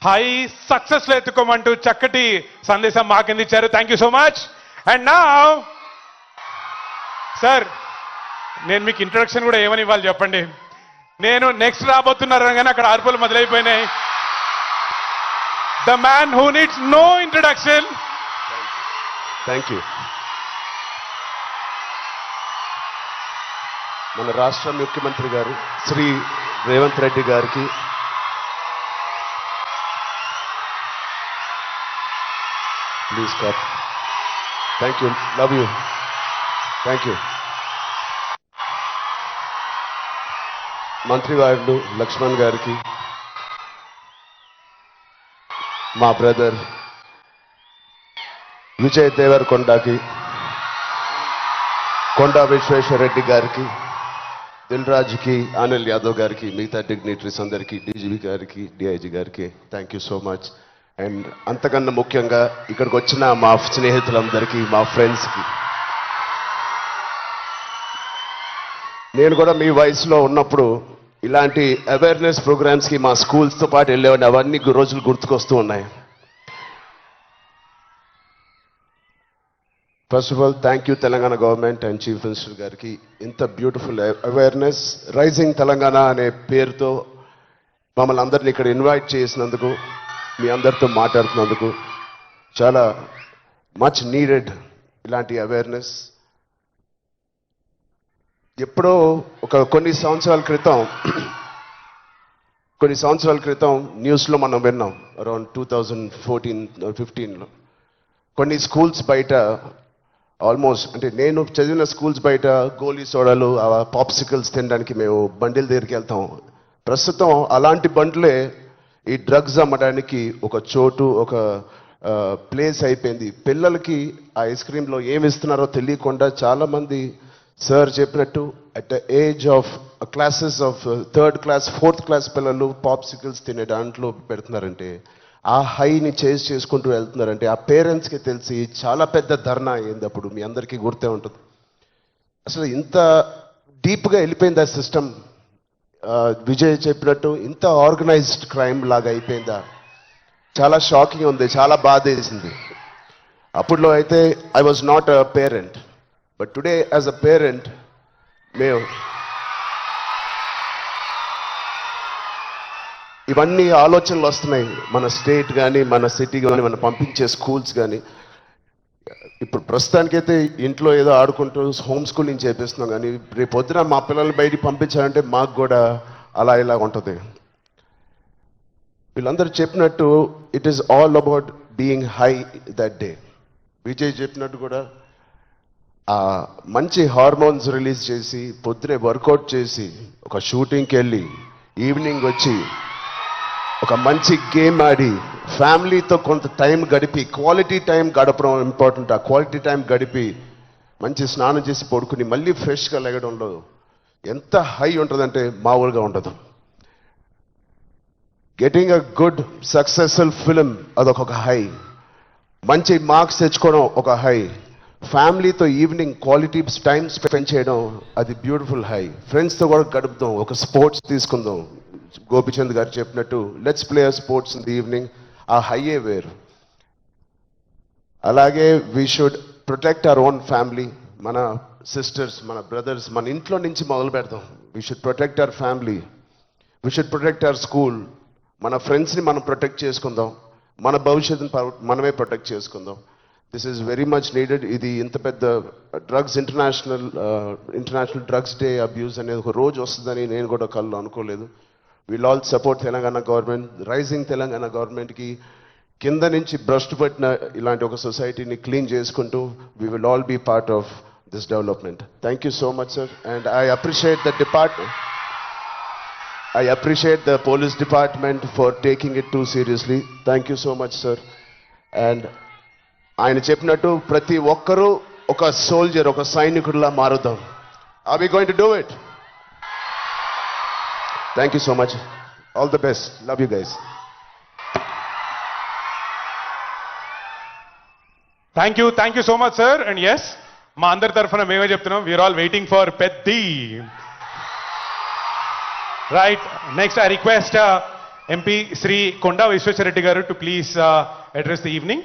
High success లో ఎత్తుకోమంటూ చక్కటి సందేశం మాకిందిచ్చారు. Thank you so much. And నా సార్, నేను మీకు ఇంట్రొడక్షన్ కూడా ఏమని ఇవ్వాలి చెప్పండి. నేను నెక్స్ట్ రాబోతున్నారు కానీ అక్కడ ఆర్పులు మొదలైపోయినాయి. The man who needs no introduction. Thank you. మన రాష్ట్ర ముఖ్యమంత్రి గారు శ్రీ రేవంత్ రెడ్డి గారికి please clap. Thank you, love you, thank you. మంత్రివారులు లక్ష్మణ్ గారికి, మా బ్రదర్ విజయ్ దేవరకొండకి, కొండా విశ్వేశ్వరరెడ్డి గారికి, దిల్ రాజుకి, అనిల్ యాదవ్ గారికి, మిగతా డిగ్నిటరీస్ అందరికీ, డీజీపీ గారికి, డిఐజీ గారికి thank you so much. And అంతకన్నా ముఖ్యంగా ఇక్కడికి వచ్చిన మా స్నేహితులందరికీ, మా ఫ్రెండ్స్కి. నేను కూడా మీ వయసులో ఉన్నప్పుడు ఇలాంటి అవేర్నెస్ ప్రోగ్రామ్స్కి మా స్కూల్స్తో పాటు వెళ్ళేవాడిని. అవన్నీ రోజులు గుర్తుకొస్తూ ఉన్నాయి. First of all thank you Telangana government and chief minister గారికి. ఇంత బ్యూటిఫుల్ అవేర్నెస్ రైజింగ్ తెలంగాణ అనే పేరుతో మమ్మల్ని అందరినీ ఇక్కడ ఇన్వైట్ చేసినందుకు, మీ అందరితో మాట్లాడుతున్నందుకు చాలా మచ్ నీడెడ్ ఇలాంటి అవేర్నెస్. ఎప్పుడో కొన్ని సంవత్సరాల క్రితం న్యూస్లో మనం విన్నాం, అరౌండ్ 2014-15లో కొన్ని స్కూల్స్ బయట ఆల్మోస్ట్, అంటే నేను చదివిన స్కూల్స్ బయట గోలీ సోడాలు, పాప్సికల్స్ తినడానికి మేము బండిల దగ్గరికి వెళ్తాం. ప్రస్తుతం అలాంటి బండ్లే ఈ డ్రగ్స్ అమ్మడానికి ఒక చోటు, ఒక ప్లేస్ అయిపోయింది. పిల్లలకి ఆ ఐస్ క్రీమ్లో ఏమి ఇస్తున్నారో తెలియకుండా చాలామంది సార్ చెప్పినట్టు at the age of classes of 3rd class 4th class పిల్లలు పాప్సికల్స్ తినే దాంట్లో పెడుతున్నారంటే, ఆ హైని చేజ్ చేసుకుంటూ వెళ్తున్నారంటే ఆ పేరెంట్స్కి తెలిసి చాలా పెద్ద ధర్నా అయింది. అప్పుడు మీ అందరికీ గుర్తే ఉంటుంది. అసలు ఇంత డీప్గా వెళ్ళిపోయింది ఆ సిస్టమ్. విజయ్ చెప్పినట్టు ఇంత ఆర్గనైజ్డ్ క్రైమ్ లాగా అయిపోయిందా? చాలా షాకింగ్ ఉంది, చాలా బాధ వేసింది. అప్పుడులో అయితే I was not a parent, but today as a parent మేము ఇవన్నీ ఆలోచనలు వస్తున్నాయి. మన స్టేట్ కానీ, మన సిటీ కానీ, మనం పంపించే స్కూల్స్ కానీ. ఇప్పుడు ప్రస్తుతానికైతే ఇంట్లో ఏదో ఆడుకుంటూ హోమ్ స్కూలింగ్ చేపిస్తున్నాం, కానీ రేపు పొద్దున మా పిల్లల్ని బయటికి పంపించాలంటే మాకు కూడా అలా ఇలా ఉంటుంది. వీళ్ళందరూ చెప్పినట్టు it is all about being high that day. Vijay చెప్పినట్టు కూడా మంచి హార్మోన్స్ రిలీజ్ చేసి, పొద్దునే వర్కౌట్ చేసి, ఒక షూటింగ్కి వెళ్ళి ఈవినింగ్ వచ్చి ఒక మంచి గేమ్ ఆడి ఫ్యామిలీతో కొంత టైం గడిపి, క్వాలిటీ టైం గడపడం ఇంపార్టెంట్. ఆ క్వాలిటీ టైం గడిపి మంచి స్నానం చేసి పడుకుని మళ్ళీ ఫ్రెష్గా లెగడంలో ఎంత హై ఉంటుందంటే మామూలుగా ఉండదు. Getting a good successful film అదొక హై, మంచి మార్క్స్ తెచ్చుకోవడం ఒక హై, ఫ్యామిలీతో ఈవినింగ్ క్వాలిటీ టైం స్పెండ్ చేయడం అది బ్యూటిఫుల్ హై, ఫ్రెండ్స్తో కూడా గడుపుదాం, ఒక స్పోర్ట్స్ తీసుకుందాం. గోపిచంద్ గారు చెప్పినట్టు let's play sports in the evening. ఆ హైయే వేరు. అలాగే we should protect our own family. మన సిస్టర్స్, మన బ్రదర్స్, మన ఇంట్లో నుంచి మొదలు పెడదాం. We should protect our family, we should protect our school. మన ఫ్రెండ్స్ని మనం ప్రొటెక్ట్ చేసుకుందాం, మన భవిష్యత్తుని మనమే ప్రొటెక్ట్ చేసుకుందాం. This is very much needed. ఇది ఇంత పెద్ద drugs international drugs day abuse అనేది ఒక రోజు వస్తుందని నేను కూడా కళ్ళు అనుకోలేదు. Will all support Telangana government, rising Telangana గవర్నమెంట్కి. కింద నుంచి భ్రష్టు పట్టిన ఇలాంటి ఒక సొసైటీని క్లీన్ చేసుకుంటూ we will all be part of this development. Thank you so much sir. And I appreciate the department, I appreciate the police department for taking it too seriously. Thank you so much, sir. And ఆయన చెప్పినట్టు ప్రతి ఒక్కరూ ఒక soldier, ఒక సైనికుడిలా మారుదాం. Are we going to do it? Thank you so much. All the best. Love you guys. Thank you so much, sir. And yes, మా అందరి తరఫున మేమే చెప్తున్నాం, we are all waiting for Peddi. Right, next I request MP Shri Konda Vishweshwar Reddy గారు to please address the evening.